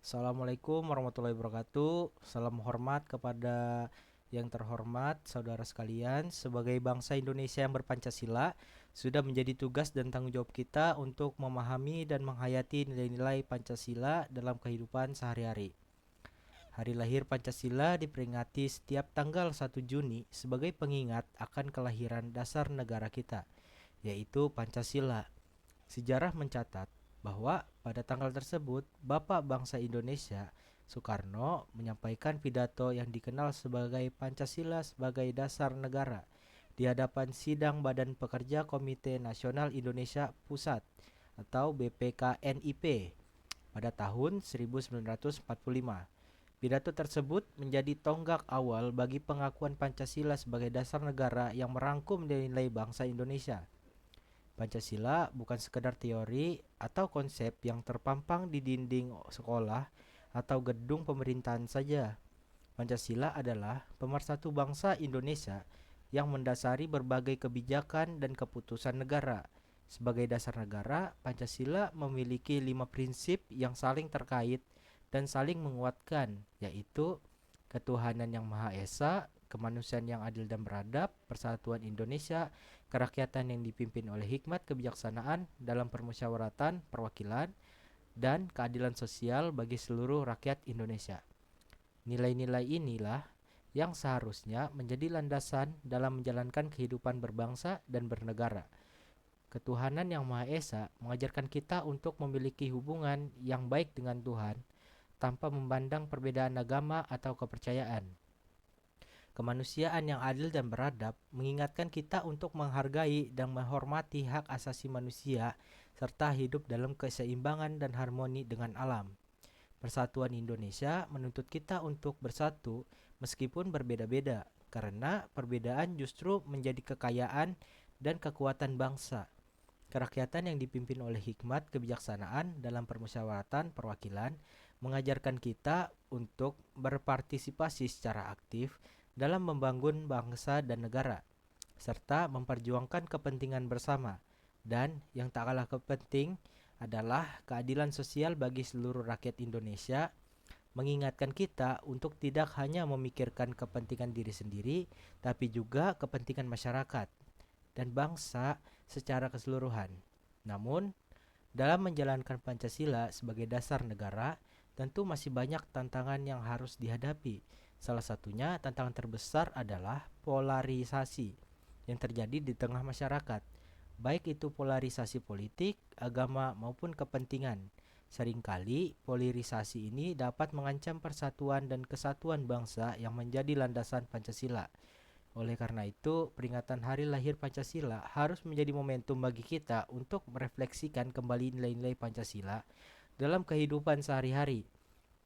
Assalamualaikum warahmatullahi wabarakatuh. Salam hormat kepada yang terhormat saudara sekalian. Sebagai bangsa Indonesia yang berpancasila, sudah menjadi tugas dan tanggung jawab kita untuk memahami dan menghayati nilai-nilai Pancasila dalam kehidupan sehari-hari. Hari lahir Pancasila diperingati setiap tanggal 1 Juni sebagai pengingat akan kelahiran dasar negara kita, yaitu Pancasila. Sejarah mencatat bahwa pada tanggal tersebut Bapak Bangsa Indonesia Soekarno menyampaikan pidato yang dikenal sebagai Pancasila sebagai dasar negara di hadapan sidang Badan Pekerja Komite Nasional Indonesia Pusat atau BPKNIP pada tahun 1945. Pidato tersebut menjadi tonggak awal bagi pengakuan Pancasila sebagai dasar negara yang merangkum nilai-nilai bangsa Indonesia. Pancasila bukan sekedar teori atau konsep yang terpampang di dinding sekolah atau gedung pemerintahan saja. Pancasila adalah pemersatu bangsa Indonesia yang mendasari berbagai kebijakan dan keputusan negara. Sebagai dasar negara, Pancasila memiliki 5 prinsip yang saling terkait dan saling menguatkan, yaitu ketuhanan yang Maha Esa, kemanusiaan yang adil dan beradab, persatuan Indonesia, kerakyatan yang dipimpin oleh hikmat kebijaksanaan dalam permusyawaratan perwakilan, dan keadilan sosial bagi seluruh rakyat Indonesia. Nilai-nilai inilah yang seharusnya menjadi landasan dalam menjalankan kehidupan berbangsa dan bernegara. Ketuhanan yang Maha Esa mengajarkan kita untuk memiliki hubungan yang baik dengan Tuhan tanpa memandang perbedaan agama atau kepercayaan. Kemanusiaan yang adil dan beradab mengingatkan kita untuk menghargai dan menghormati hak asasi manusia serta hidup dalam keseimbangan dan harmoni dengan alam. Persatuan Indonesia menuntut kita untuk bersatu meskipun berbeda-beda, karena perbedaan justru menjadi kekayaan dan kekuatan bangsa. Kerakyatan yang dipimpin oleh hikmat kebijaksanaan dalam permusyawaratan perwakilan mengajarkan kita untuk berpartisipasi secara aktif dalam membangun bangsa dan negara, serta memperjuangkan kepentingan bersama. Dan yang tak kalah penting adalah keadilan sosial bagi seluruh rakyat Indonesia, mengingatkan kita untuk tidak hanya memikirkan kepentingan diri sendiri, tapi juga kepentingan masyarakat dan bangsa secara keseluruhan. Namun, dalam menjalankan Pancasila sebagai dasar negara, tentu masih banyak tantangan yang harus dihadapi. Salah satunya tantangan terbesar adalah polarisasi yang terjadi di tengah masyarakat, baik itu polarisasi politik, agama, maupun kepentingan. Seringkali polarisasi ini dapat mengancam persatuan dan kesatuan bangsa yang menjadi landasan Pancasila. Oleh karena itu, peringatan Hari Lahir Pancasila harus menjadi momentum bagi kita untuk merefleksikan kembali nilai-nilai Pancasila dalam kehidupan sehari-hari.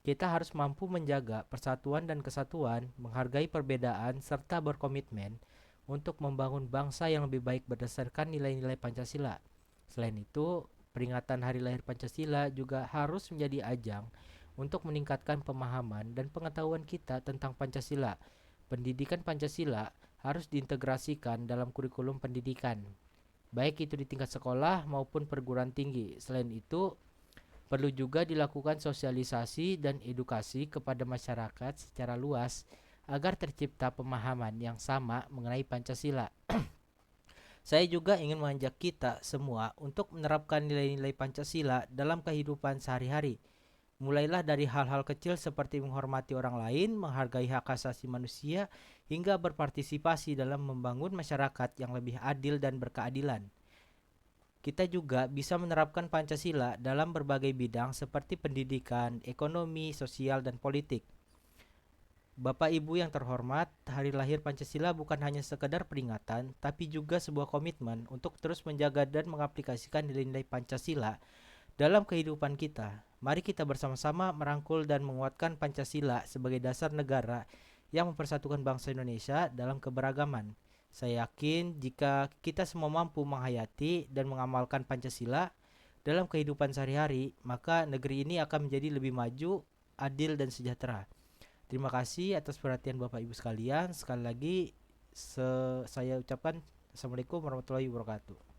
Kita harus mampu menjaga persatuan dan kesatuan, menghargai perbedaan, serta berkomitmen untuk membangun bangsa yang lebih baik berdasarkan nilai-nilai Pancasila. Selain itu, peringatan Hari Lahir Pancasila juga harus menjadi ajang untuk meningkatkan pemahaman dan pengetahuan kita tentang Pancasila. Pendidikan Pancasila harus diintegrasikan dalam kurikulum pendidikan, baik itu di tingkat sekolah maupun perguruan tinggi. Selain itu, perlu juga dilakukan sosialisasi dan edukasi kepada masyarakat secara luas agar tercipta pemahaman yang sama mengenai Pancasila. Saya juga ingin mengajak kita semua untuk menerapkan nilai-nilai Pancasila dalam kehidupan sehari-hari. Mulailah dari hal-hal kecil seperti menghormati orang lain, menghargai hak asasi manusia, hingga berpartisipasi dalam membangun masyarakat yang lebih adil dan berkeadilan. Kita juga bisa menerapkan Pancasila dalam berbagai bidang seperti pendidikan, ekonomi, sosial, dan politik. Bapak Ibu yang terhormat, Hari Lahir Pancasila bukan hanya sekedar peringatan, tapi juga sebuah komitmen untuk terus menjaga dan mengaplikasikan nilai-nilai Pancasila dalam kehidupan kita. Mari kita bersama-sama merangkul dan menguatkan Pancasila sebagai dasar negara yang mempersatukan bangsa Indonesia dalam keberagaman. Saya yakin jika kita semua mampu menghayati dan mengamalkan Pancasila dalam kehidupan sehari-hari, maka negeri ini akan menjadi lebih maju, adil, dan sejahtera. Terima kasih atas perhatian Bapak Ibu sekalian. Sekali lagi saya ucapkan Assalamualaikum warahmatullahi wabarakatuh.